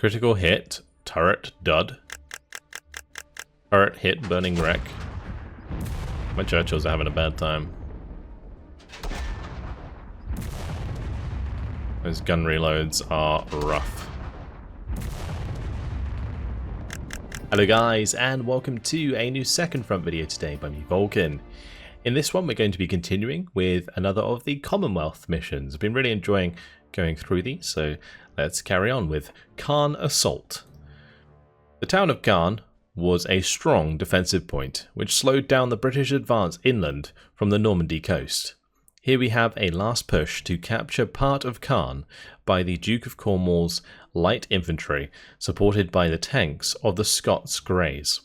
Critical hit. Turret dud. Turret hit. Burning wreck. My Churchills are having a bad time. Those gun reloads are rough. Hello guys, and welcome to a new Second Front video today by me, Vulcan. In this one we're going to be continuing with another of the Commonwealth missions. I've been really enjoying going through these, so let's carry on with Caen Assault. The town of Caen was a strong defensive point, which slowed down the British advance inland from the Normandy coast. Here we have a last push to capture part of Caen by the Duke of Cornwall's light infantry, supported by the tanks of the Scots Greys.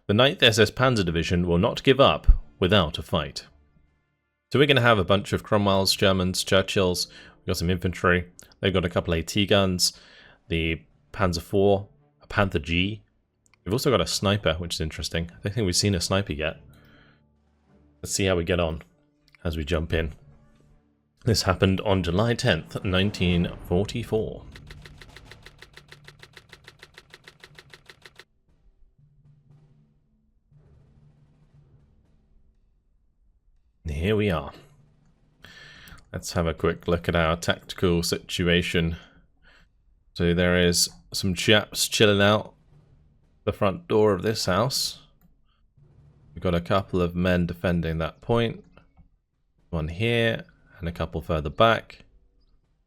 The 9th SS Panzer Division will not give up without a fight. So we're going to have a bunch of Cromwells, Shermans, Churchills. We've got some infantry. They've got a couple AT guns, the Panzer IV, a Panther G. We've also got a sniper, which is interesting. I don't think we've seen a sniper yet. Let's see how we get on as we jump in. This happened on July 10th, 1944. Here we are. Let's have a quick look at our tactical situation. So there is some chaps chilling out the front door of this house. We've got a couple of men defending that point. One here and a couple further back.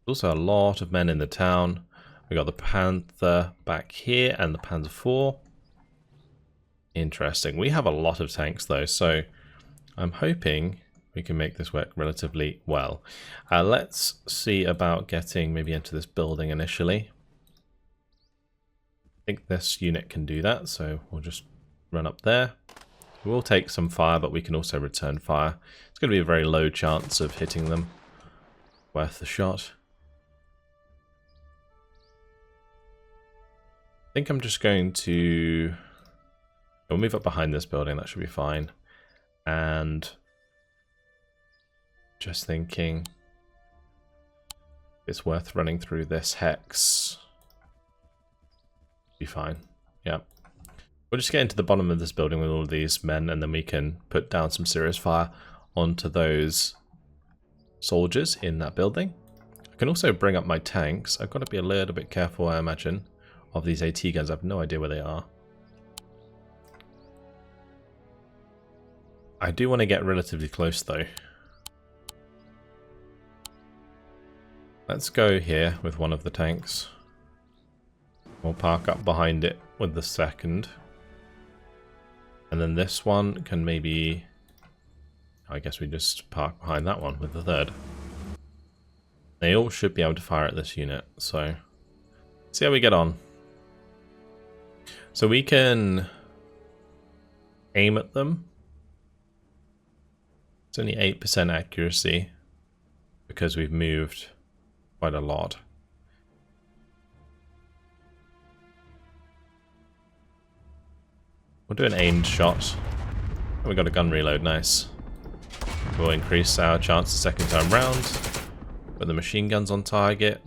Also a lot of men in the town. We've got the Panther back here and the Panzer IV. Interesting. We have a lot of tanks though, so I'm hoping we can make this work relatively well. Let's see about getting maybe into this building initially. I think this unit can do that, so we'll just run up there. We'll take some fire, but we can also return fire. It's going to be a very low chance of hitting them. Worth the shot. I think I'm just going to... We'll move up behind this building, that should be fine. And... just thinking... it's worth running through this hex. Be fine. Yeah. We'll just get into the bottom of this building with all of these men, and then we can put down some serious fire onto those soldiers in that building. I can also bring up my tanks. I've got to be a little bit careful, I imagine, of these AT guns. I have no idea where they are. I do want to get relatively close, though. Let's go here with one of the tanks. We'll park up behind it with the second. And then this one can maybe... I guess we just park behind that one with the third. They all should be able to fire at this unit, so... see how we get on. So we can... aim at them. It's only 8% accuracy, because we've moved quite a lot. We'll do an aimed shot. Oh, we got a gun reload, nice. We'll increase our chance the second time round. Put the machine guns on target.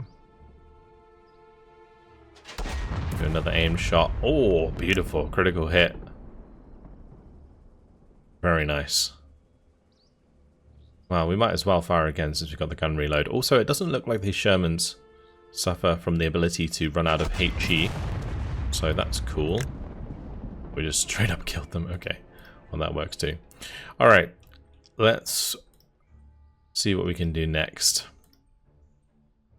Do another aimed shot. Oh, beautiful. Critical hit. Very nice. Well, we might as well fire again since we've got the gun reload. Also, it doesn't look like these Shermans suffer from the ability to run out of HE. So that's cool. We just straight up killed them. Okay. Well, that works too. Alright. Let's see what we can do next.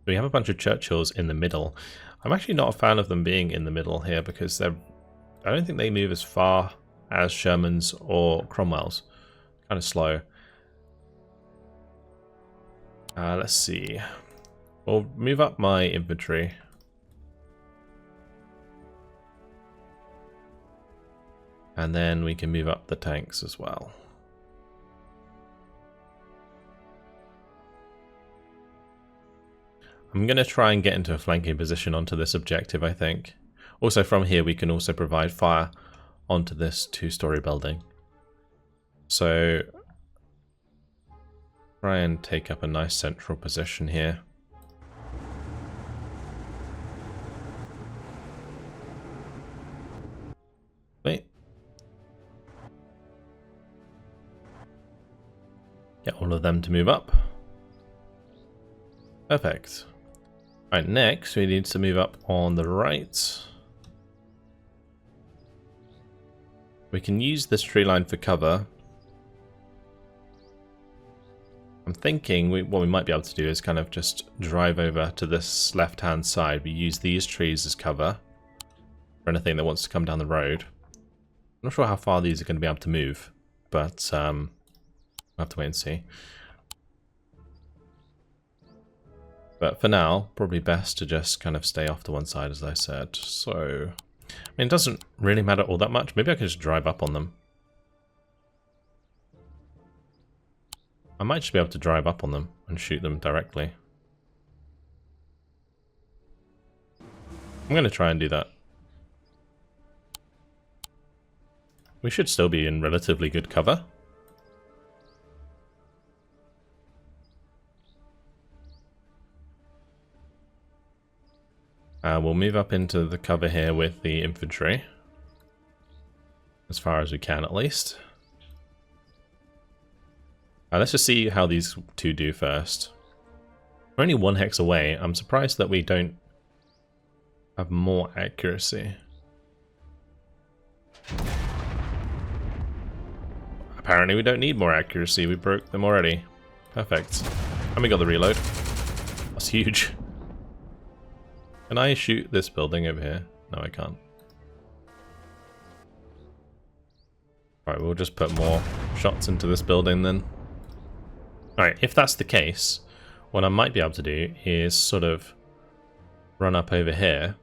We have a bunch of Churchills in the middle. I'm actually not a fan of them being in the middle here because I don't think they move as far as Shermans or Cromwells. Kind of slow. Let's see. We'll move up my infantry. And then we can move up the tanks as well. I'm going to try and get into a flanking position onto this objective, I think. Also from here we can also provide fire onto this two-story building. So try and take up a nice central position here. Get all of them to move up. Perfect. Alright, next we need to move up on the right. We can use this tree line for cover. I'm thinking what we might be able to do is kind of just drive over to this left-hand side. We use these trees as cover for anything that wants to come down the road. I'm not sure how far these are going to be able to move, but we'll have to wait and see. But for now, probably best to just kind of stay off to one side, as I said. So, I mean, it doesn't really matter all that much. Maybe I can just drive up on them. I might just be able to drive up on them and shoot them directly. I'm going to try and do that. We should still be in relatively good cover. We'll move up into the cover here with the infantry. As far as we can, at least. Let's just see how these two do first. We're only 1 hex away. I'm surprised that we don't have more accuracy. Apparently we don't need more accuracy. We broke them already. Perfect. And we got the reload. That's huge. Can I shoot this building over here? No, I can't. Alright, we'll just put more shots into this building then. Alright, if that's the case, what I might be able to do is sort of run up over here,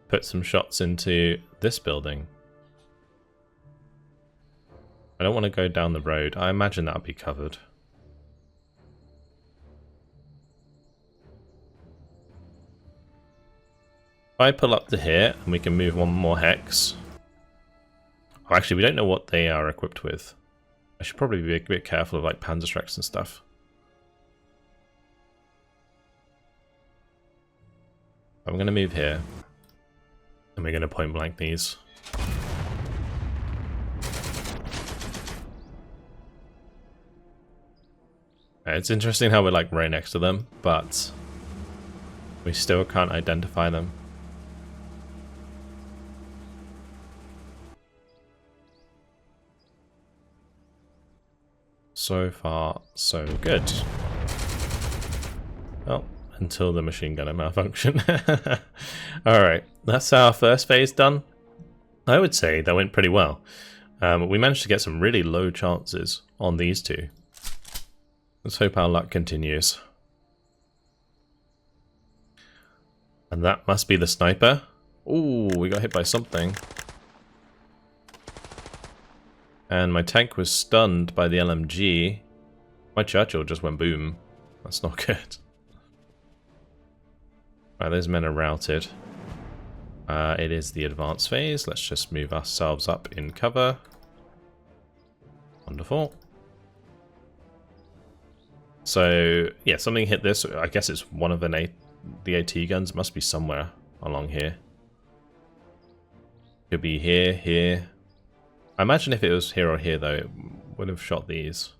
put some shots into this building. I don't want to go down the road. I imagine that would be covered. If I pull up to here and we can move 1 more hex. Oh, actually, we don't know what they are equipped with. I should probably be a bit careful of like Panzerschrecks and stuff. I'm going to move here. And we're going to point blank these. It's interesting how we're like right next to them, but we still can't identify them. So far, so good. Well, until the machine gunner malfunction. Alright, that's our first phase done. I would say that went pretty well. We managed to get some really low chances on these two. Let's hope our luck continues. And that must be the sniper. Ooh, we got hit by something. And my tank was stunned by the LMG. My Churchill just went boom. That's not good. Right, those men are routed. It is the advanced phase. Let's just move ourselves up in cover. Wonderful. So, yeah, something hit this. I guess it's one of the AT guns. It must be somewhere along here. Could be here, here. I imagine if it was here or here, though, it would have shot these.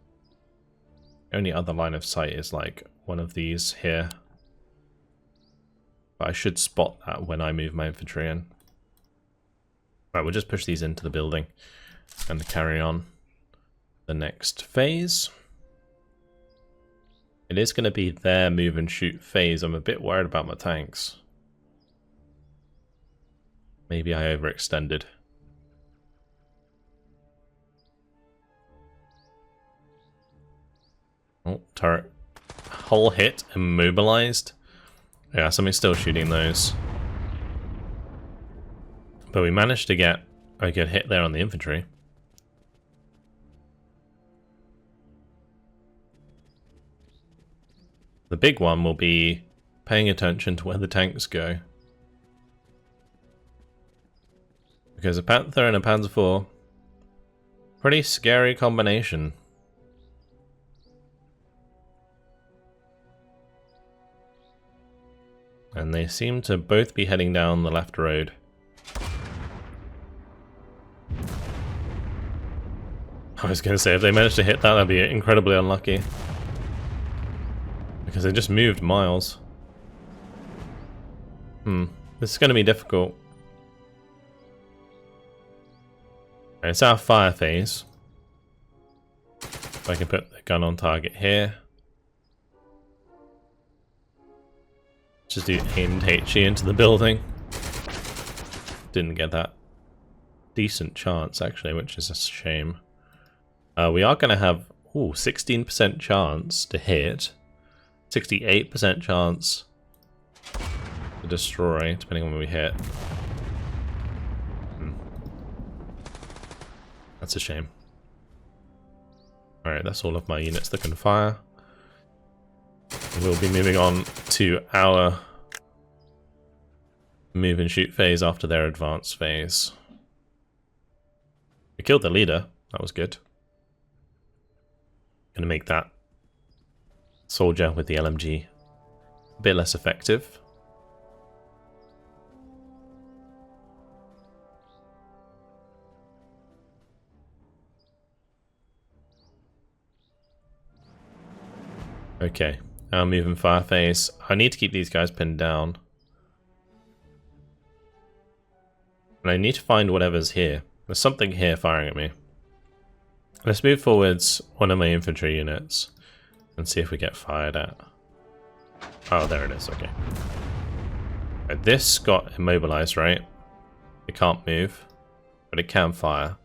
The only other line of sight is like one of these here. But I should spot that when I move my infantry in. Right, we'll just push these into the building and carry on the next phase. It is going to be their move and shoot phase. I'm a bit worried about my tanks. Maybe I overextended. Oh, turret. Hull hit, immobilized. Yeah, somebody's still shooting those. But we managed to get a good hit there on the infantry. The big one will be paying attention to where the tanks go. Because a Panther and a Panzer IV, pretty scary combination. And they seem to both be heading down the left road. I was going to say, if they managed to hit that, that'd be incredibly unlucky. Because they just moved miles. This is going to be difficult. And it's our fire phase. I can put the gun on target here. Just do aimed HE into the building. Didn't get that decent chance, actually, which is a shame. We are going to have 16% chance to hit, 68% chance to destroy, depending on when we hit. That's a shame. Alright, that's all of my units that can fire. We'll be moving on to our move and shoot phase after their advance phase. We killed the leader. That was good. Gonna make that soldier with the LMG a bit less effective. Okay, now moving fire phase. I need to keep these guys pinned down. And I need to find whatever's here. There's something here firing at me. Let's move forwards one of my infantry units and see if we get fired at. Oh, there it is, okay. This got immobilized, right? It can't move, but it can fire.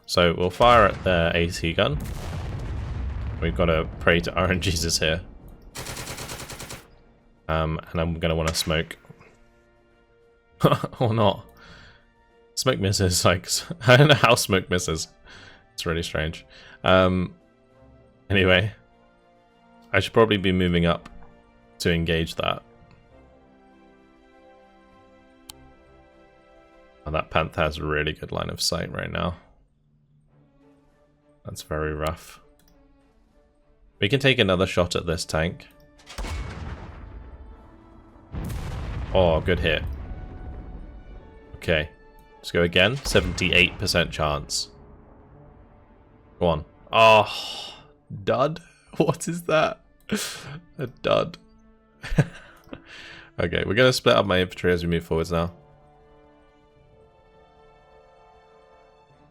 So we'll fire at their AT gun. We've got to pray to RNGesus here. And I'm going to want to smoke. Or not. Smoke misses, like, I don't know how smoke misses. It's really strange. Anyway, I should probably be moving up to engage that. Oh, that Panther has a really good line of sight right now. That's very rough. We can take another shot at this tank. Oh, good hit. Okay. Let's go again. 78% chance. Go on. Oh, dud? What is that? A dud. Okay, we're going to split up my infantry as we move forwards now.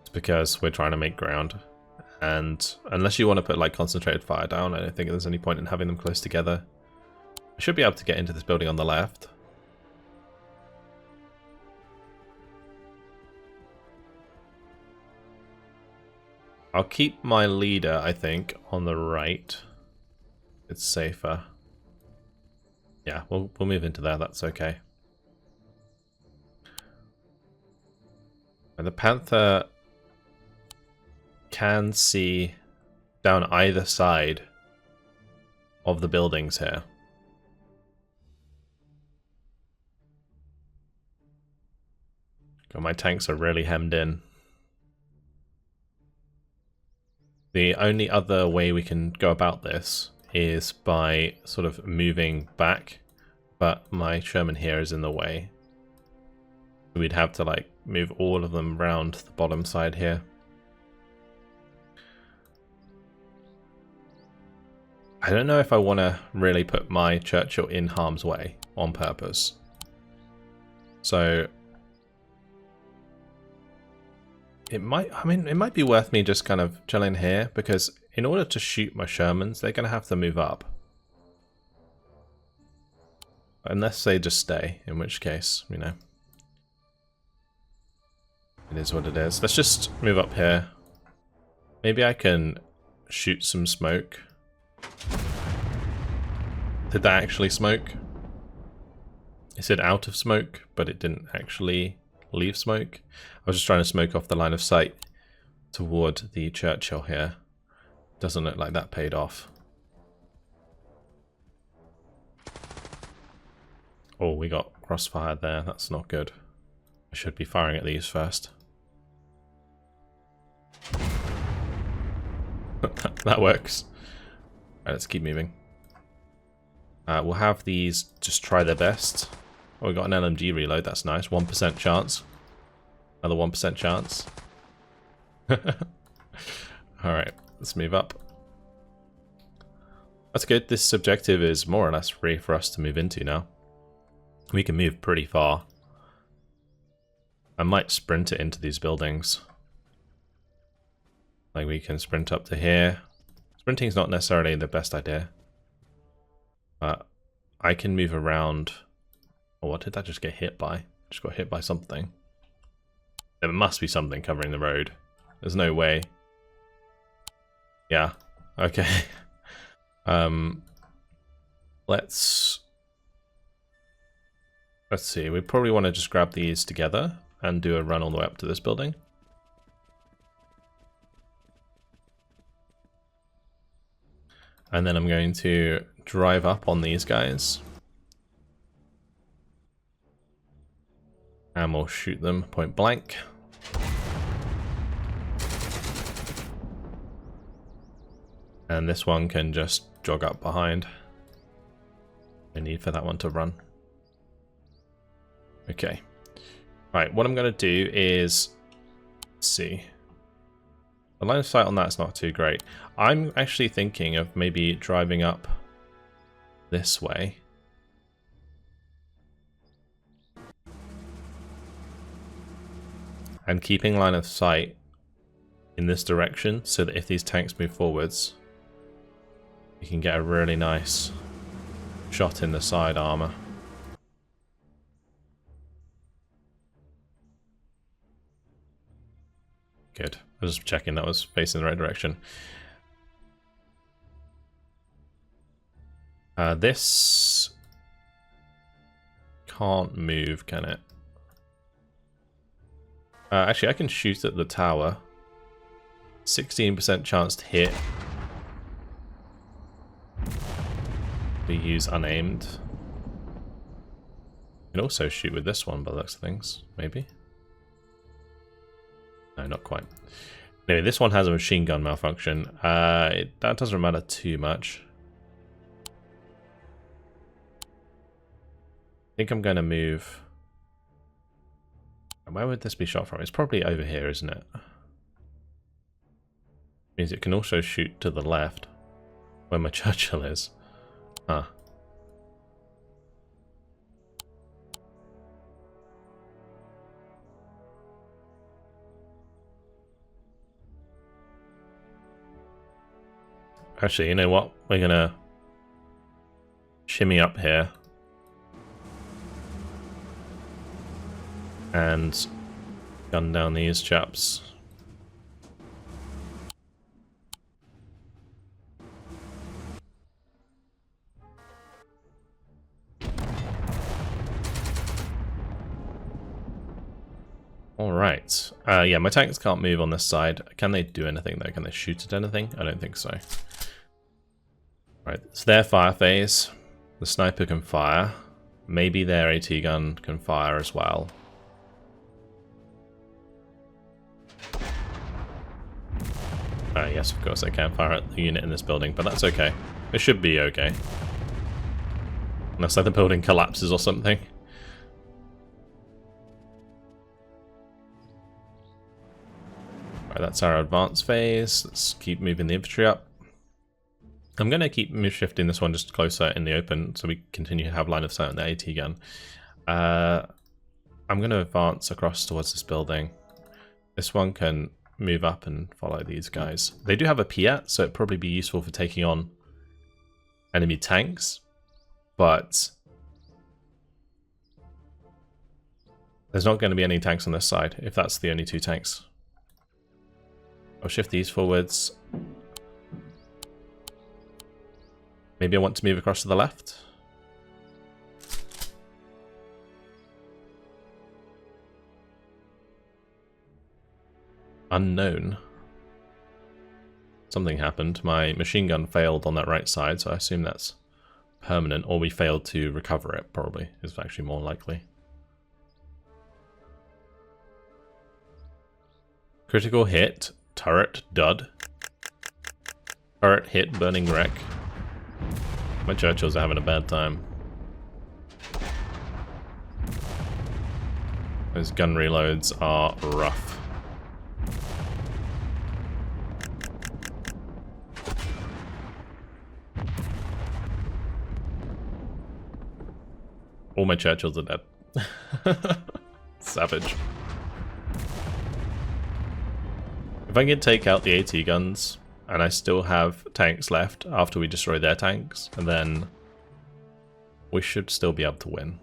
It's because we're trying to make ground. And unless you want to put like concentrated fire down, I don't think there's any point in having them close together. I should be able to get into this building on the left. I'll keep my leader, I think, on the right. It's safer. Yeah, we'll move into there, that's okay. And the Panther can see down either side of the buildings here. God, my tanks are really hemmed in. The only other way we can go about this is by sort of moving back, but my Sherman here is in the way. We'd have to like move all of them round the bottom side here. I don't know if I want to really put my Churchill in harm's way on purpose. So it might be worth me just kind of chilling here, because in order to shoot my Shermans, they're going to have to move up. Unless they just stay, in which case, you know, it is what it is. Let's just move up here. Maybe I can shoot some smoke. Did that actually smoke? It said out of smoke, but it didn't actually leave smoke. I was just trying to smoke off the line of sight toward the Churchill here. Doesn't look like that paid off. Oh, we got crossfire there. That's not good. I should be firing at these first. That works. Alright, let's keep moving. We'll have these just try their best. Oh, we got an LMG reload. That's nice. 1% chance. Another 1% chance. Alright, let's move up. That's good. This objective is more or less free for us to move into now. We can move pretty far. I might sprint it into these buildings. Like we can sprint up to here. Sprinting's not necessarily the best idea. But I can move around. Oh, what did that just get hit by? Just got hit by something. There must be something covering the road. There's no way. Yeah. Okay. Let's see. We probably want to just grab these together and do a run all the way up to this building. And then I'm going to drive up on these guys. And we'll shoot them point blank. And this one can just jog up behind. No need for that one to run. Okay. Right, what I'm going to do is... Let's see. The line of sight on that's not too great. I'm actually thinking of maybe driving up this way. And keeping line of sight in this direction so that if these tanks move forwards, you can get a really nice shot in the side armor. Good. I was just checking that was facing the right direction. This can't move, can it? Actually, I can shoot at the tower. 16% chance to hit. We use unaimed. You can also shoot with this one by the looks of things, maybe. No, not quite. Anyway, this one has a machine gun malfunction. That doesn't matter too much. I think I'm going to move... Where would this be shot from? It's probably over here, isn't it? Means it can also shoot to the left, where my Churchill is. Huh. Actually, you know what? We're gonna shimmy up here and gun down these chaps. Alright. Yeah, my tanks can't move on this side. Can they do anything though? Can they shoot at anything? I don't think so. Right, it's their fire phase. The sniper can fire. Maybe their AT gun can fire as well. Yes, of course, they can fire at the unit in this building, but that's okay. It should be okay. Unless the building collapses or something. Right, that's our advance phase. Let's keep moving the infantry up. I'm going to keep shifting this one just closer in the open so we continue to have line of sight on the AT gun. I'm going to advance across towards this building. This one can move up and follow these guys. They do have a Piat, so it'd probably be useful for taking on enemy tanks, but there's not going to be any tanks on this side if that's the only two tanks. I'll shift these forwards. Maybe I want to move across to the left. Unknown. Something happened. My machine gun failed on that right side, so I assume that's permanent, or we failed to recover it, probably, is actually more likely. Critical hit, turret, dud. Turret hit, burning wreck. My Churchills are having a bad time. Those gun reloads are rough. All my Churchills are dead. Savage. If I can take out the AT guns, and I still have tanks left after we destroy their tanks, and then we should still be able to win.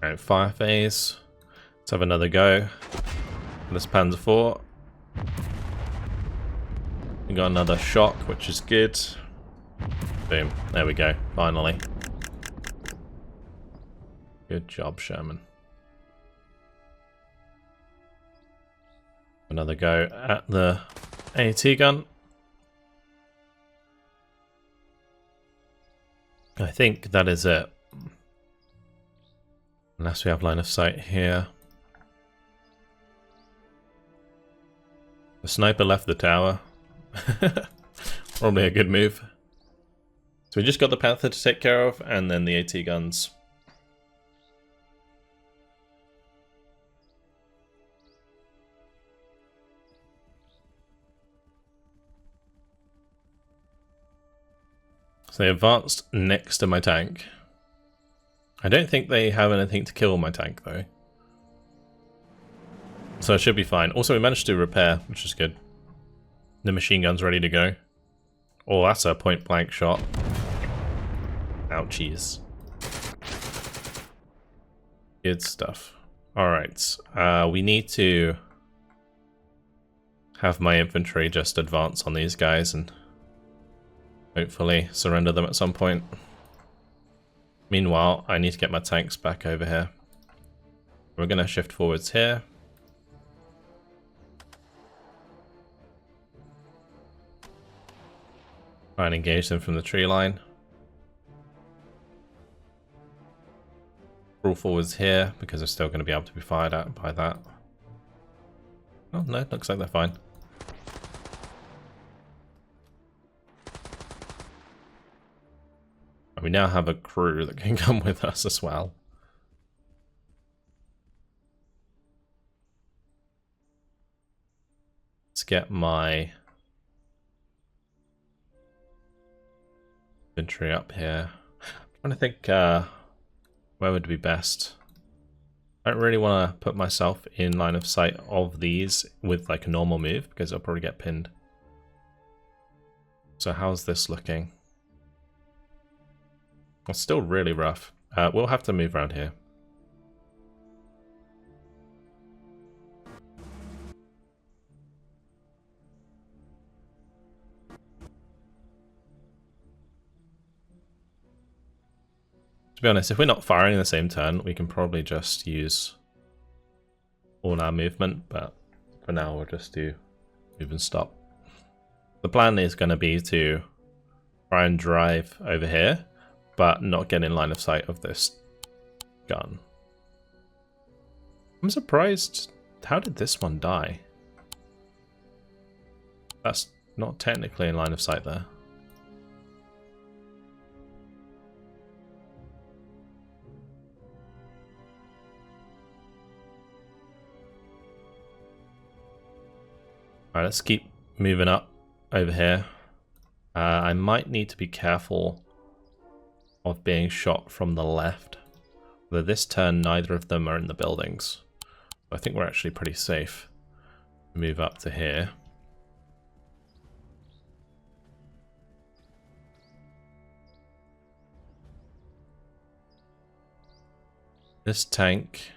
Alright, fire phase. Let's have another go. This Panzer IV. We got another shock, which is good. Boom. There we go. Finally. Good job, Sherman. Another go at the AT gun. I think that is it. Unless we have line of sight here. The sniper left the tower. Probably a good move. So we just got the Panther to take care of, and then the AT guns. So they advanced next to my tank. I don't think they have anything to kill my tank though. So it should be fine. Also we managed to repair, which is good. The machine gun's ready to go. Oh, that's a point blank shot. Ouchies. Good stuff. Alright, we need to have my infantry just advance on these guys and hopefully surrender them at some point. Meanwhile, I need to get my tanks back over here. We're going to shift forwards here. Try and engage them from the tree line. Crawl forwards here because they're still going to be able to be fired at by that. Oh no, looks like they're fine. We now have a crew that can come with us as well. Let's get my infantry up here. I'm trying to think where would be best. I don't really want to put myself in line of sight of these with like a normal move because I'll probably get pinned. So how's this looking? It's still really rough. We'll have to move around here. To be honest, if we're not firing in the same turn, we can probably just use all our movement, but for now we'll just do move and stop. The plan is going to be to try and drive over here, but not get in line of sight of this gun. I'm surprised. How did this one die? That's not technically in line of sight there. Alright, let's keep moving up over here. I might need to be careful of being shot from the left. Although this turn, neither of them are in the buildings. I think we're actually pretty safe. Move up to here. This tank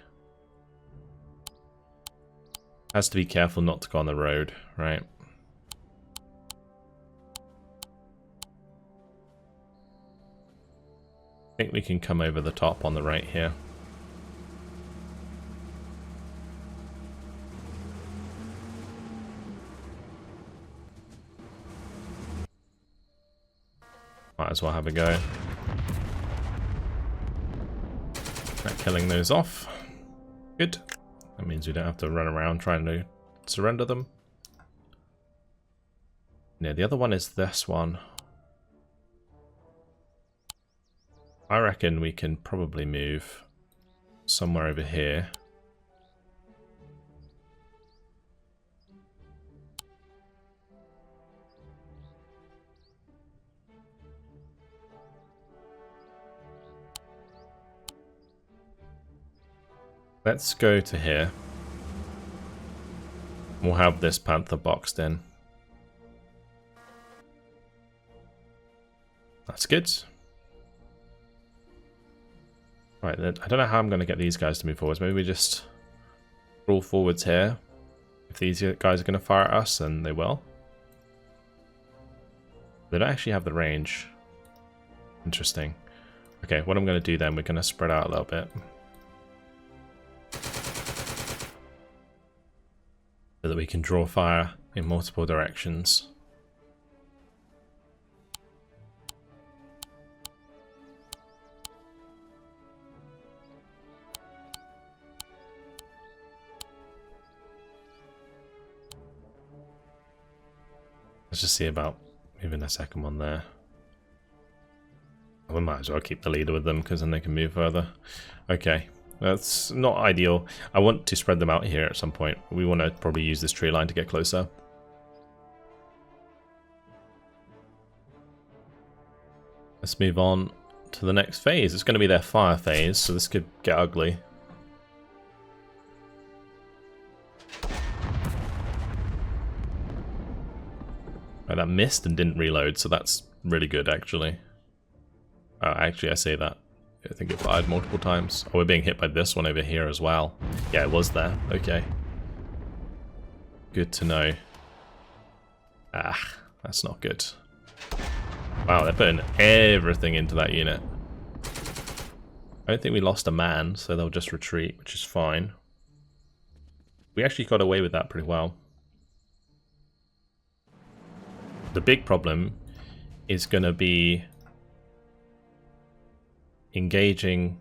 has to be careful not to go on the road, right? I think we can come over the top on the right here. Might as well have a go. Start killing those off. Good. That means we don't have to run around trying to surrender them. Yeah, the other one is this one. I reckon we can probably move somewhere over here. Let's go to here. We'll have this panther boxed in. That's good. Right, I don't know how I'm going to get these guys to move forwards. Maybe we just roll forwards here. If these guys are going to fire at us, then they will. They don't actually have the range. Interesting. Okay, what I'm going to do then, we're going to spread out a little bit. So that we can draw fire in multiple directions. Let's just see about moving a second one there. We might as well keep the leader with them because then they can move further. Okay, that's not ideal. I want to spread them out here at some point. We want to probably use this tree line to get closer. Let's move on to the next phase. It's going to be their fire phase, so this could get ugly. Right, that missed and didn't reload, so that's really good, actually. Actually, I say that. I think it fired multiple times. Oh, we're being hit by this one over here as well. Yeah, it was there. Okay. Good to know. Ah, that's not good. Wow, they're putting everything into that unit. I don't think we lost a man, so they'll just retreat, which is fine. We actually got away with that pretty well. The big problem is going to be engaging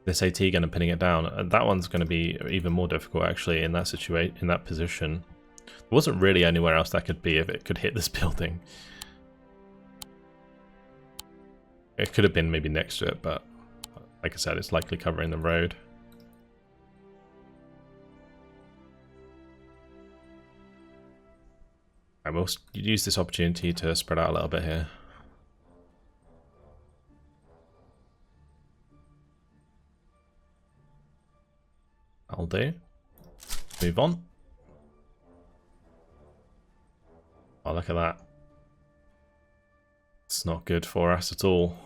this AT gun and pinning it down. That one's going to be even more difficult actually in that situation, in that position. There wasn't really anywhere else that could be if it could hit this building. It could have been maybe next to it, but like I said, it's likely covering the road. I will use this opportunity to spread out a little bit here. That'll do. Move on. Oh, look at that. It's not good for us at all.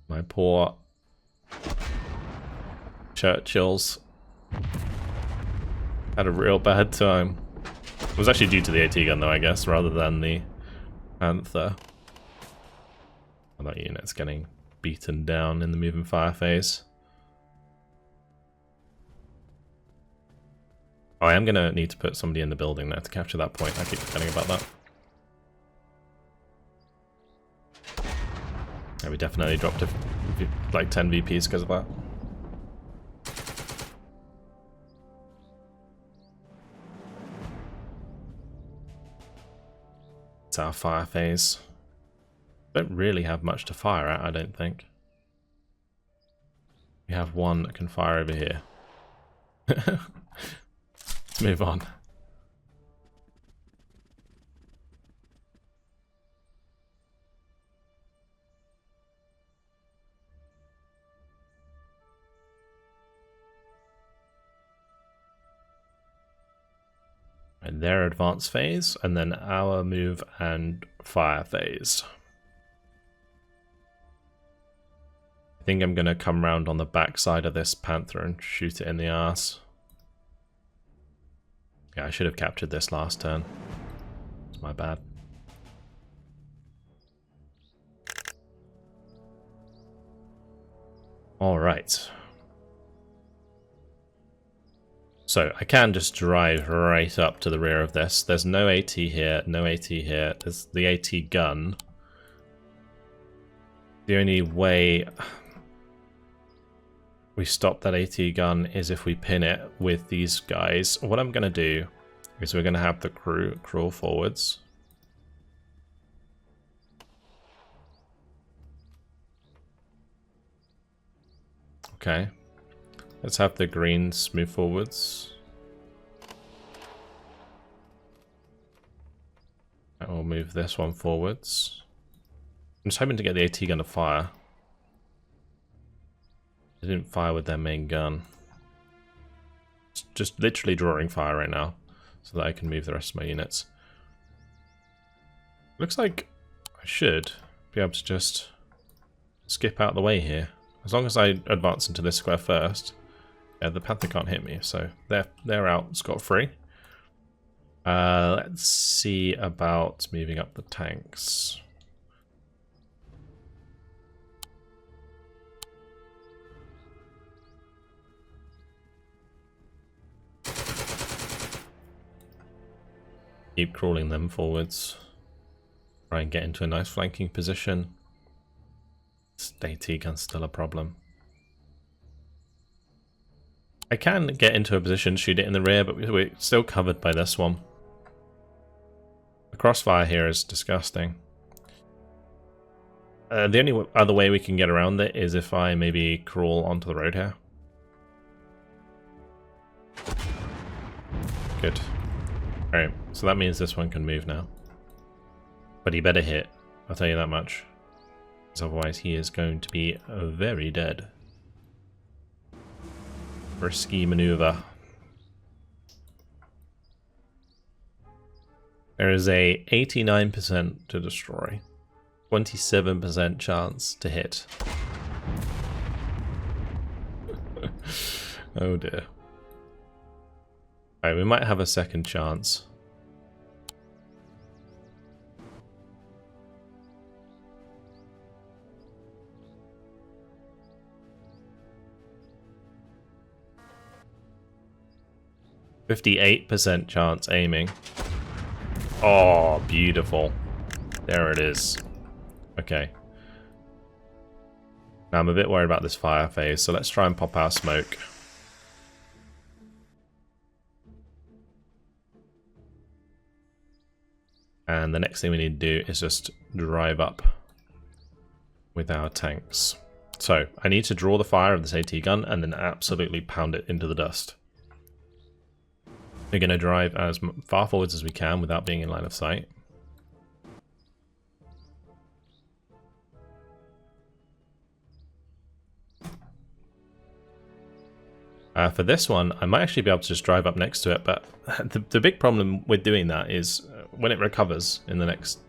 My poor Churchills had a real bad time. It was actually due to the AT gun though, I guess, rather than the Panther. Oh, that unit's getting beaten down in the moving fire phase. Oh, I am going to need to put somebody in the building there to capture that point. I keep forgetting about that. Yeah, we definitely dropped like 10 VPs because of that. It's our fire phase. Don't really have much to fire at, I don't think. We have one that can fire over here. Let's move on. And their advance phase, and then our move and fire phase. I think I'm going to come round on the back side of this Panther and shoot it in the arse. Yeah, I should have captured this last turn. It's my bad. Alright. So I can just drive right up to the rear of this. There's no AT here, no AT here. There's the AT gun. The only way we stop that AT gun is if we pin it with these guys. What I'm going to do is we're going to have the crew crawl forwards. Okay. Let's have the greens move forwards. And we'll move this one forwards. I'm just hoping to get the AT gun to fire. They didn't fire with their main gun. It's just literally drawing fire right now, so that I can move the rest of my units. Looks like I should be able to just skip out the way here. As long as I advance into this square first, the Panther can't hit me, so they're out scot-free. Let's see about moving up the tanks. Keep crawling them forwards. Try and get into a nice flanking position. AT gun's still a problem. I can get into a position, shoot it in the rear, but we're still covered by this one. The crossfire here is disgusting. The only other way we can get around it is if I maybe crawl onto the road here. Good. Alright, so that means this one can move now. But he better hit, I'll tell you that much. Because otherwise he is going to be very dead. Risky maneuver. There is a 89% to destroy. 27% chance to hit. Oh dear. Alright, we might have a second chance. %58% chance aiming. Oh, beautiful. There it is. Okay. Now I'm a bit worried about this fire phase, so let's try and pop our smoke. And the next thing we need to do is just drive up with our tanks. So I need to draw the fire of this AT gun and then absolutely pound it into the dust. We're going to drive as far forwards as we can without being in line of sight. For this one, I might actually be able to just drive up next to it, but the big problem with doing that is when it recovers in the next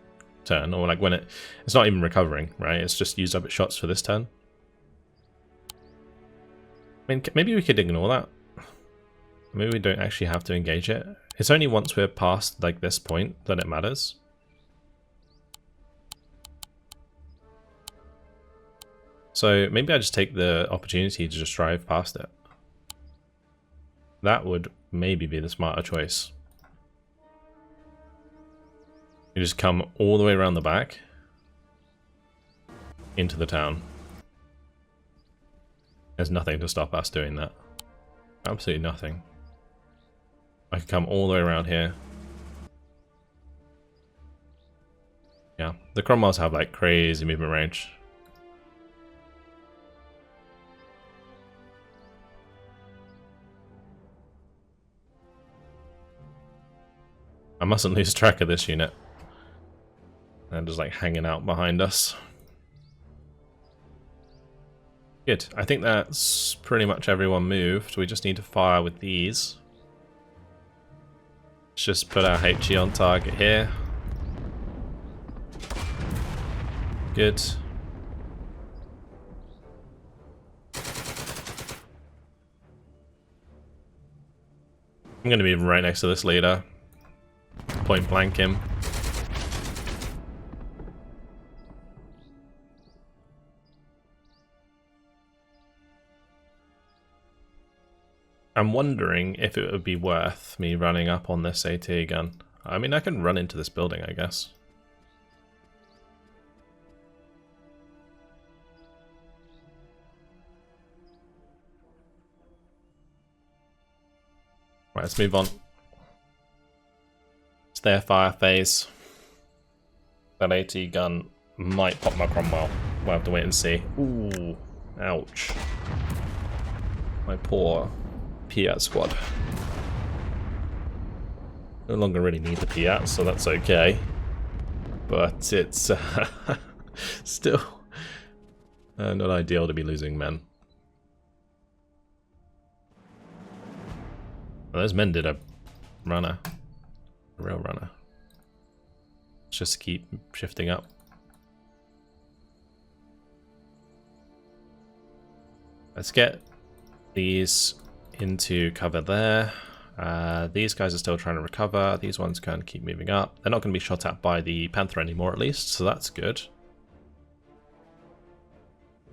turn, or like when it's not even recovering, right? It's just used up its shots for this turn. I mean, maybe we could ignore that. Maybe we don't actually have to engage it. It's only once we're past like this point that it matters. So maybe I just take the opportunity to just drive past it. That would maybe be the smarter choice. You just come all the way around the back into the town. There's nothing to stop us doing that. Absolutely nothing. I can come all the way around here. Yeah, the Cromwells have like crazy movement range. I mustn't lose track of this unit. They're just like hanging out behind us. Good. I think that's pretty much everyone moved. We just need to fire with these. Let's just put our HE on target here. Good. I'm going to be right next to this leader. Point blank him. I'm wondering if it would be worth me running up on this AT gun. I mean, I can run into this building, I guess. Right, let's move on. It's their fire phase. That AT gun might pop my Cromwell. We'll have to wait and see. Ooh, ouch. My poor Piat squad. No longer really need the Piat, so that's okay. But it's Still not ideal to be losing men. Well, those men did a runner. A real runner. Let's just keep shifting up. Let's get these into cover there. These guys are still trying to recover. These ones can keep moving up. They're not going to be shot at by the Panther anymore, at least, so that's good.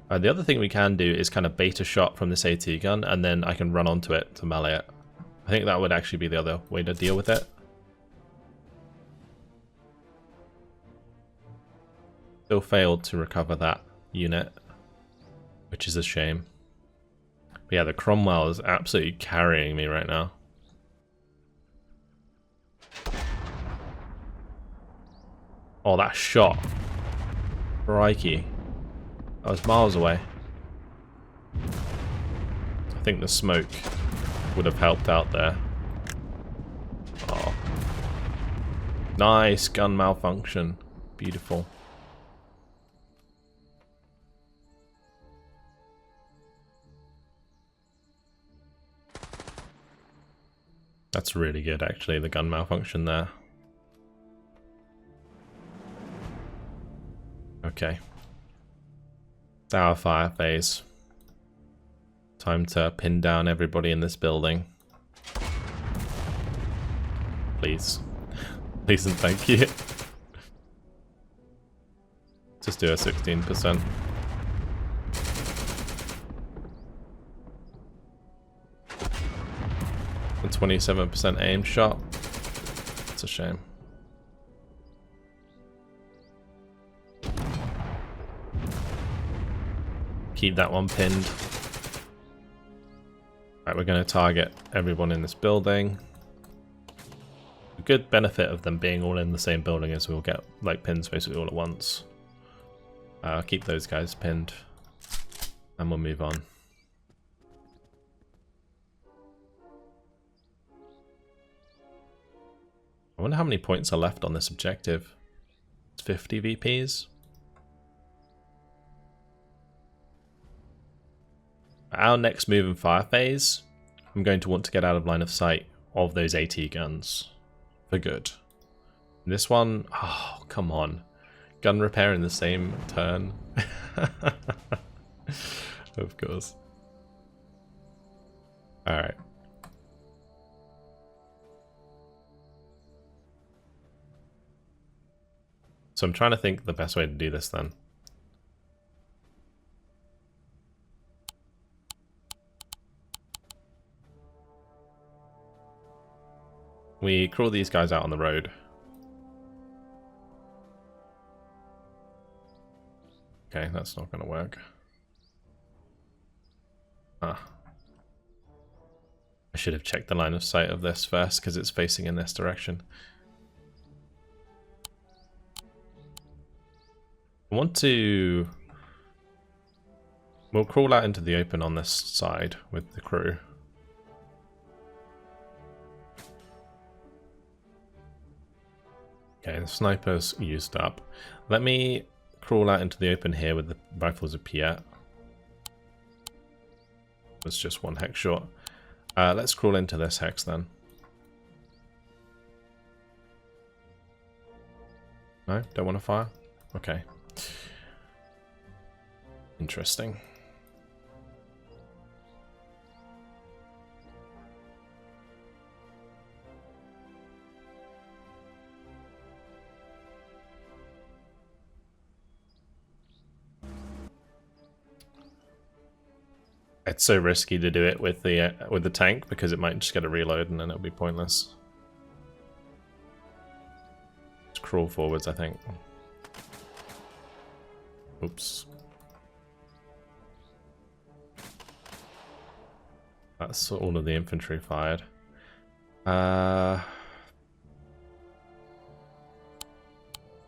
The other thing we can do is kind of bait a shot from this AT gun, and then I can run onto it to melee it. I think that would actually be the other way to deal with it. Still failed to recover that unit, which is a shame. But yeah, the Cromwell is absolutely carrying me right now. Oh, that shot. Crikey. That was miles away. I think the smoke would have helped out there. Oh. Nice gun malfunction. Beautiful. That's really good, actually, the gun malfunction there. Okay. Our fire phase. Time to pin down everybody in this building. Please. Please and thank you. Just do a 16%. A 27% aim shot. It's a shame. Keep that one pinned. Right, we're going to target everyone in this building. The good benefit of them being all in the same building is we'll get like pins basically all at once. Keep those guys pinned, and we'll move on. I wonder how many points are left on this objective. It's 50 VPs. Our next move in fire phase, I'm going to want to get out of line of sight of those AT guns for good. This one, oh, come on. Gun repair in the same turn. Of course. Alright. So I'm trying to think the best way to do this then. We crawl these guys out on the road. Okay, that's not going to work. Ah. I should have checked the line of sight of this first because it's facing in this direction. I want to... We'll crawl out into the open on this side with the crew. Okay, the sniper's used up. Let me crawl out into the open here with the rifles of Piet. It's just one hex short. Let's crawl into this hex then. No? Don't want to fire? Okay. Interesting. It's so risky to do it with the tank because it might just get a reload and then it'll be pointless. Just crawl forwards, I think. Oops. That's all of the infantry fired.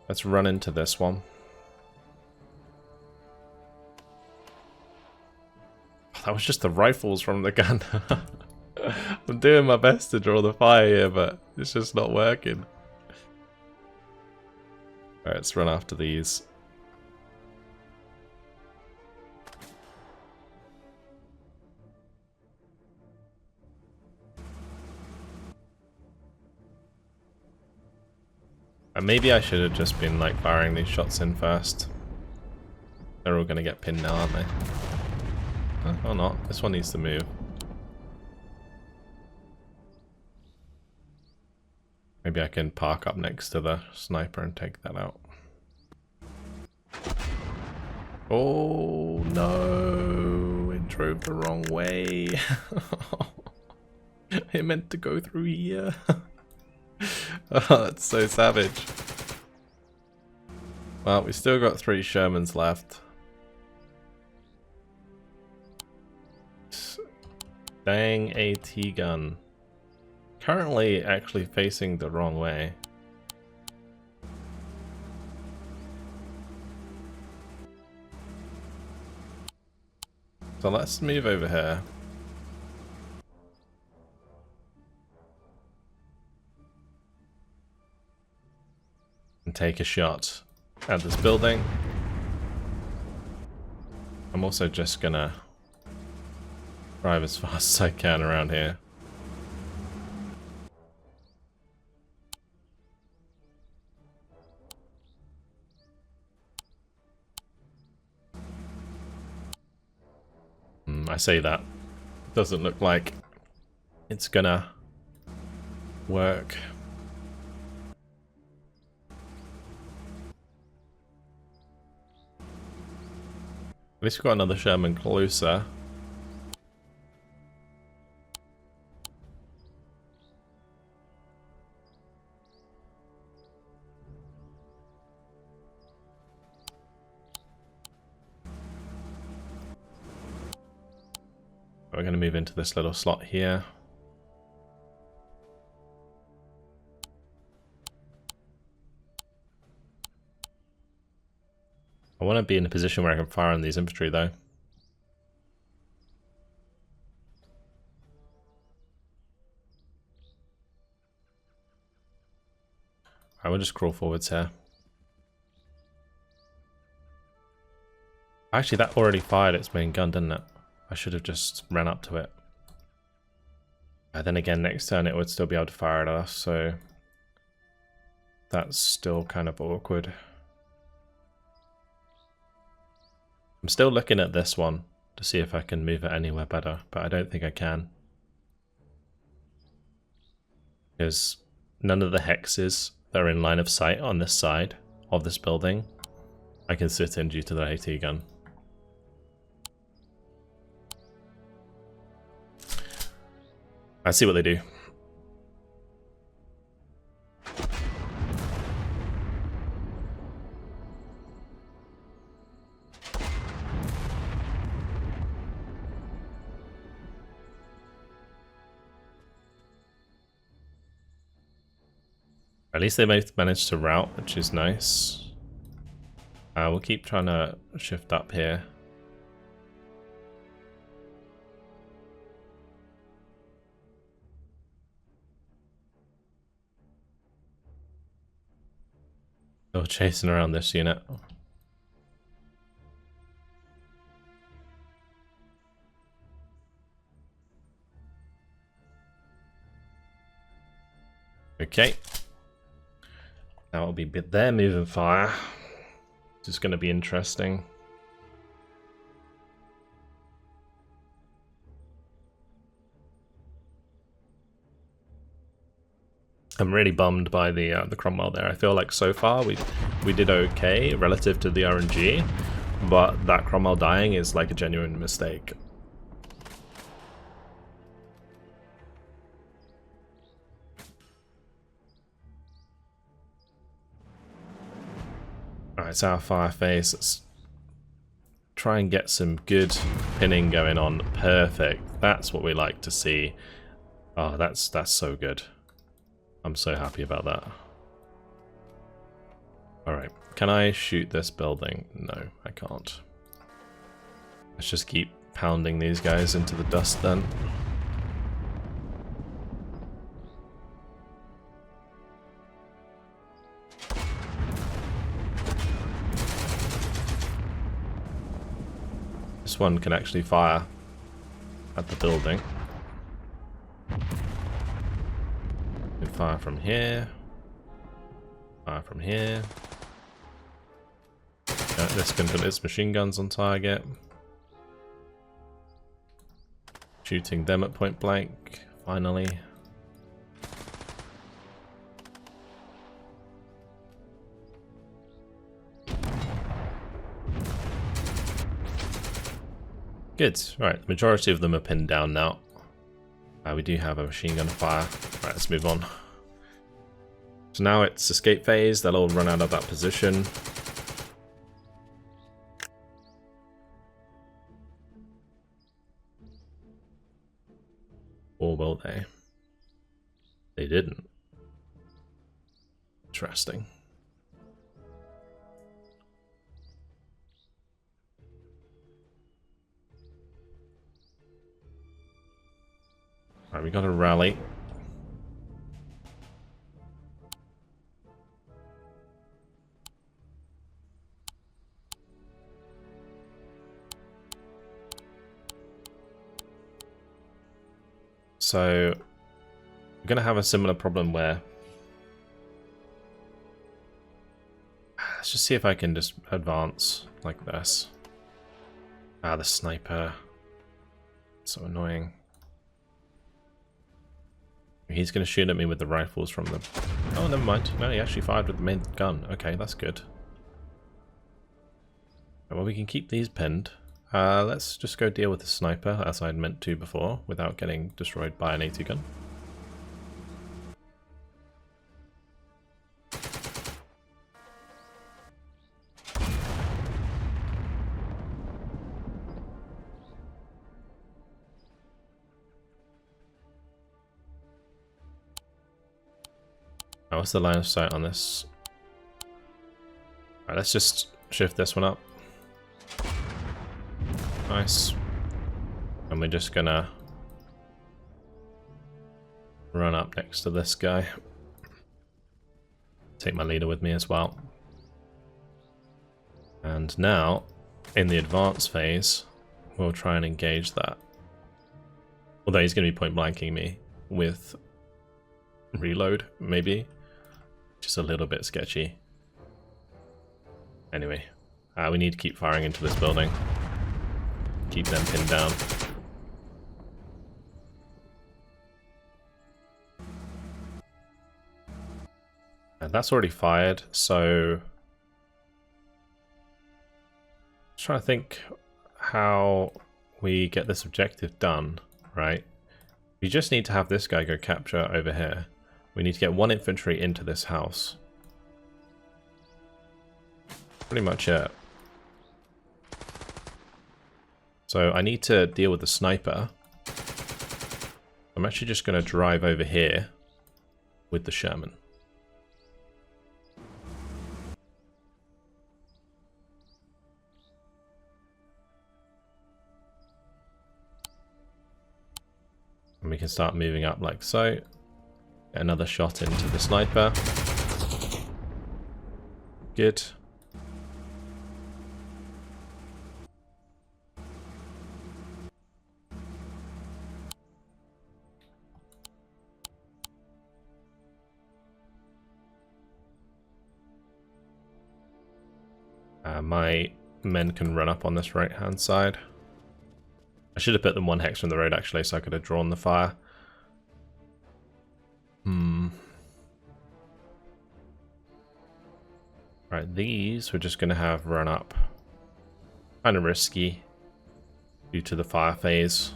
Let's run into this one. That was just the rifles from the gun. I'm doing my best to draw the fire here, but it's just not working. Alright, let's run after these. Maybe I should have just been like firing these shots in first. They're all gonna get pinned now, aren't they? Or not. This one needs to move. Maybe I can park up next to the sniper and take that out. Oh no, it drove the wrong way. It meant to go through here. Oh, that's so savage. Well, we still got 3 Shermans left. Dang AT gun. Currently actually facing the wrong way. So let's move over here. And take a shot at this building. I'm also just gonna drive as fast as I can around here. I say that. Doesn't look like it's gonna work. At least we've got another Sherman closer. We're going to move into this little slot here. I want to be in a position where I can fire on these infantry though. I will just crawl forwards here. Actually, that already fired its main gun, didn't it? I should have just ran up to it. Then again, next turn it would still be able to fire at us, so that's still kind of awkward. I'm still looking at this one to see if I can move it anywhere better, but I don't think I can. Because none of the hexes that are in line of sight on this side of this building I can sit in due to the AT gun. I see what they do. At least they both managed to route, which is nice. We'll keep trying to shift up here. Still chasing around this unit. Okay. Now it'll be their moving fire. This is going to be interesting. I'm really bummed by the Cromwell there. I feel like so far we did okay relative to the RNG, but that Cromwell dying is like a genuine mistake. Alright, so our fire phase. Let's try and get some good pinning going on. Perfect. That's what we like to see. Oh, that's so good. I'm so happy about that. Alright, can I shoot this building? No, I can't. Let's just keep pounding these guys into the dust then. This one can actually fire at the building. Fire from here. Fire from here. This can put its machine guns on target. Shooting them at point blank, finally. Good. Right, the majority of them are pinned down now. We do have a machine gun fire. Right, let's move on. So now it's escape phase. They'll all run out of that position. Or will they? They didn't. Interesting. Right, we got a rally. So we're going to have a similar problem where, let's just see if I can just advance like this. Ah, the sniper. So annoying. He's going to shoot at me with the rifles from the... Oh, never mind. No, he actually fired with the main gun. Okay, that's good. Well, we can keep these pinned. Let's just go deal with the sniper, as I'd meant to before, without getting destroyed by an AT gun. Oh, what's the line of sight on this? Alright, let's just shift this one up. Nice. And we're just gonna run up next to this guy. Take my leader with me as well. And now, in the advance phase, we'll try and engage that. Although he's going to be point blanking me with reload, maybe. Just a little bit sketchy. Anyway, we need to keep firing into this building. Keep them pinned down. And that's already fired, so... Just trying to think how we get this objective done, right? We just need to have this guy go capture over here. We need to get one infantry into this house. Pretty much it. So I need to deal with the sniper. I'm actually just going to drive over here with the Sherman. And we can start moving up like so. Get another shot into the sniper. Good. My men can run up on this right hand side. I should have put them one hex from the road actually, so I could have drawn the fire. Right, these we're just going to have run up. Kind of risky due to the fire phase.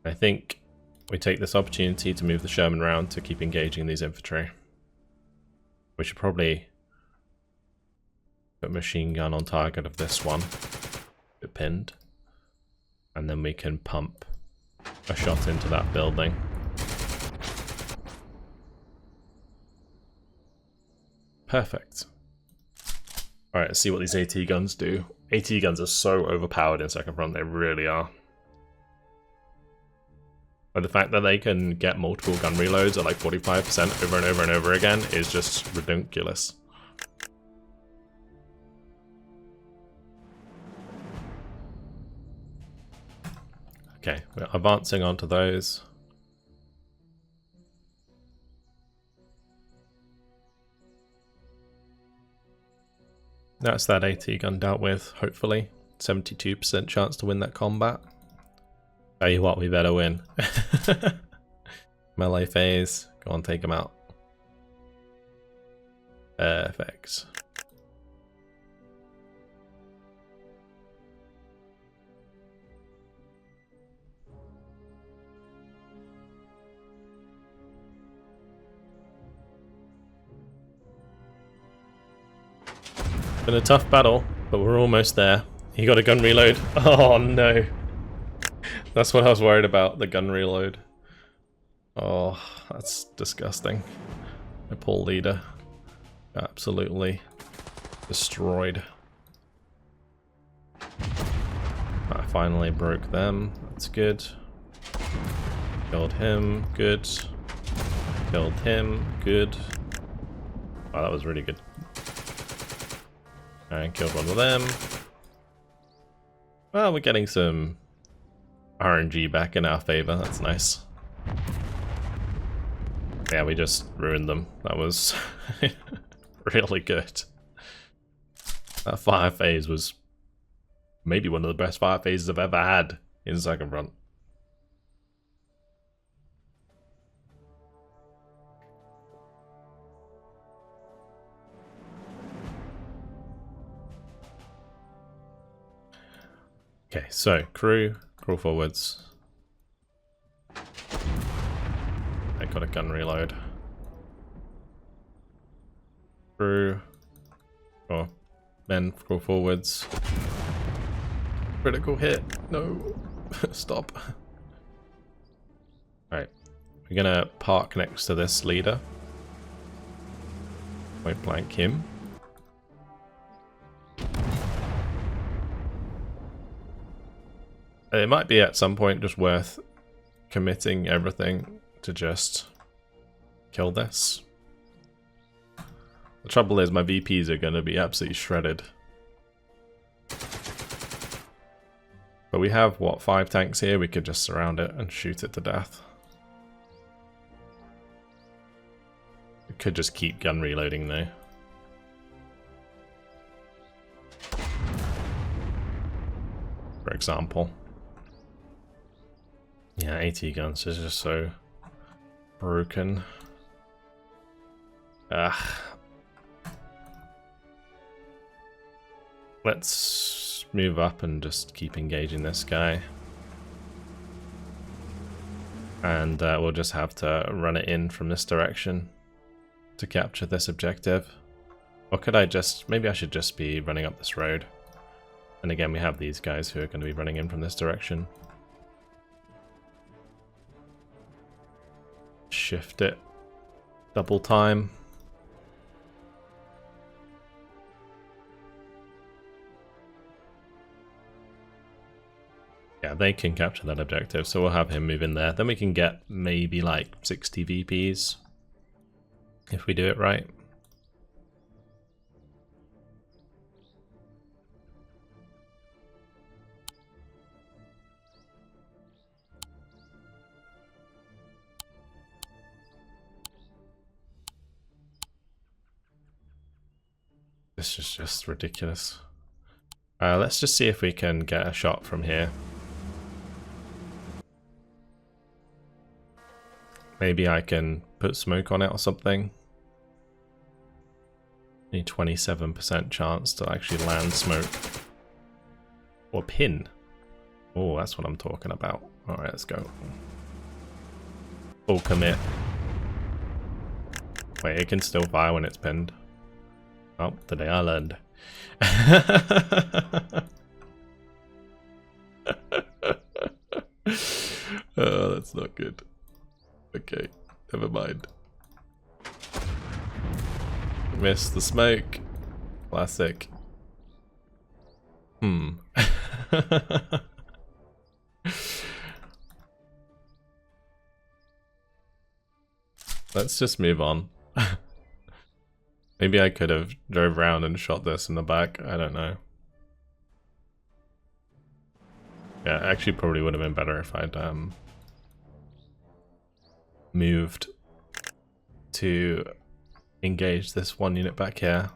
I think we take this opportunity to move the Sherman around to keep engaging these infantry. We should probably put a machine gun on target of this one. Get pinned. And then we can pump a shot into that building. Perfect. Alright, let's see what these AT guns do. AT guns are so overpowered in Second Front, they really are. But the fact that they can get multiple gun reloads at like 45% over and over and over again is just ridiculous. Okay, we're advancing onto those. That's that AT gun dealt with, hopefully. 72% chance to win that combat. Tell you what, we better win. Melee phase. Go on, take him out. Perfect. Been a tough battle, but we're almost there. He got a gun reload. Oh no. That's what I was worried about, the gun reload. Oh, that's disgusting. My poor leader. Absolutely destroyed. I finally broke them. That's good. Killed him. Good. Killed him. Good. Oh, that was really good. And killed one of them. Well, we're getting some RNG back in our favor. That's nice. Yeah, we just ruined them. That was really good. That fire phase was maybe one of the best fire phases I've ever had in Second Front. Okay, so crew, crawl forwards. I got a gun reload. Crew, or men, crawl forwards. Critical hit. No, stop. Alright, we're gonna park next to this leader. Point blank him. It might be at some point just worth committing everything to just kill this. The trouble is my VPs are going to be absolutely shredded. But we have, what, 5 tanks here? We could just surround it and shoot it to death. We could just keep gun reloading though. For example. Yeah, AT guns is just so broken. Let's move up and just keep engaging this guy. And we'll just have to run it in from this direction to capture this objective. Or could I just... maybe I should just be running up this road. And again, we have these guys who are going to be running in from this direction. Shift it. Double time. Yeah, they can capture that objective, so we'll have him move in there. Then we can get maybe like 60 VPs if we do it right. This is just ridiculous. Let's just see if we can get a shot from here. Maybe I can put smoke on it or something. Need 27% chance to actually land smoke. Or pin. Oh, that's what I'm talking about. Alright, let's go. Full commit. Wait, it can still fire when it's pinned. Oh, today I learned. Oh, that's not good. Okay, never mind. Missed the smoke. Classic. Let's just move on. Maybe I could have drove around and shot this in the back. I don't know. Yeah, actually probably would have been better if I'd moved to engage this one unit back here.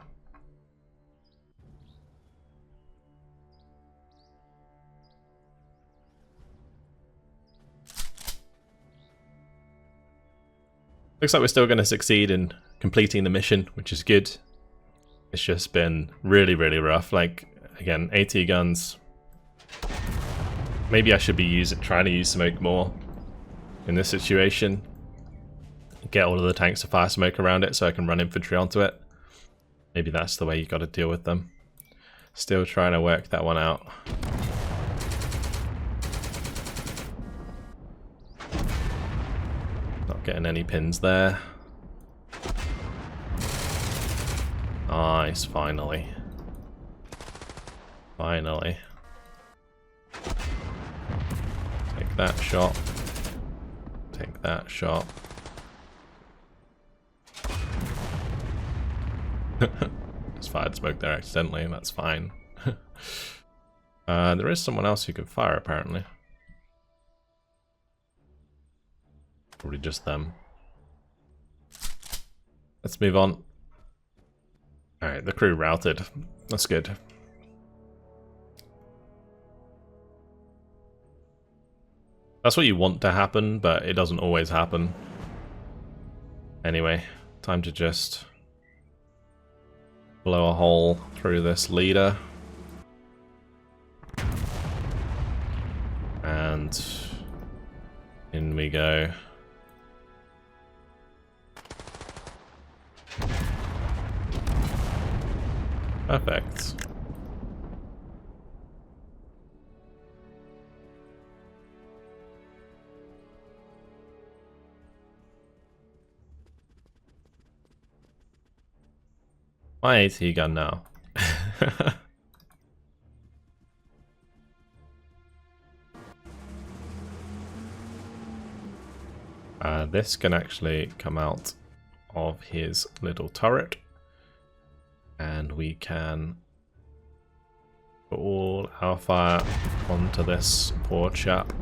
Looks like we're still going to succeed in completing the mission, which is good. It's just been really, really rough. Like, again, AT guns. Maybe I should be trying to use smoke more in this situation. Get all of the tanks to fire smoke around it so I can run infantry onto it. Maybe that's the way you got to deal with them. Still trying to work that one out. Not getting any pins there. Nice, finally. Finally. Take that shot. Take that shot. Just fired smoke there accidentally, that's fine. There is someone else who can fire apparently. Probably just them. Let's move on. Alright, the crew routed. That's good. That's what you want to happen, but it doesn't always happen. Anyway, time to just blow a hole through this leader. And in we go. Perfect. My AT gun now. This can actually come out of his little turret. And we can put all our fire onto this poor chap.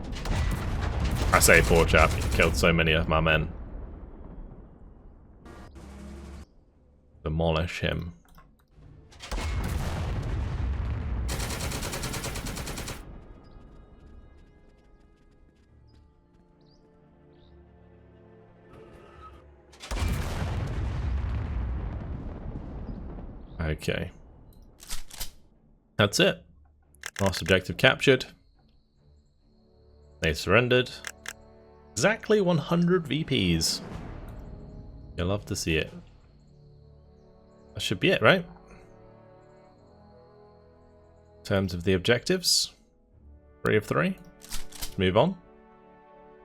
I say poor chap, he killed so many of my men. Demolish him. Okay. That's it. Last objective captured. They surrendered. Exactly 100 VPs. You'll love to see it. That should be it, right? In terms of the objectives. 3 of 3. Let's move on.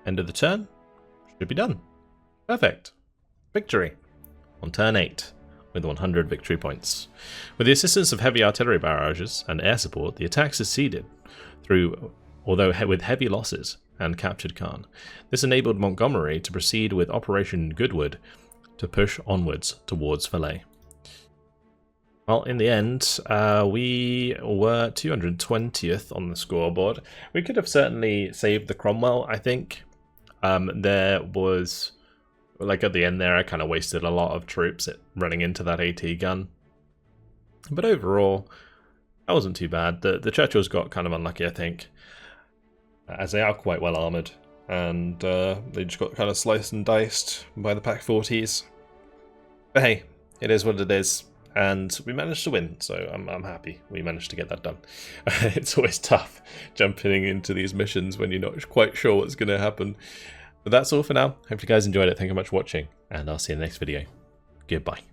End of the turn. Should be done. Perfect. Victory. On turn 8. With 100 victory points. With the assistance of heavy artillery barrages and air support, the attack succeeded although with heavy losses, and captured Caen. This enabled Montgomery to proceed with Operation Goodwood to push onwards towards Falaise. Well, in the end, we were 220th on the scoreboard. We could have certainly saved the Cromwell, I think. There was... Like at the end there, I kind of wasted a lot of troops running into that AT gun. But overall, that wasn't too bad. The Churchills got kind of unlucky, I think, as they are quite well armoured. And they just got kind of sliced and diced by the Pack 40s. But hey, it is what it is. And we managed to win, so I'm happy we managed to get that done. It's always tough jumping into these missions when you're not quite sure what's going to happen. But that's all for now. Hope you guys enjoyed it. Thank you very much for watching, and I'll see you in the next video. Goodbye.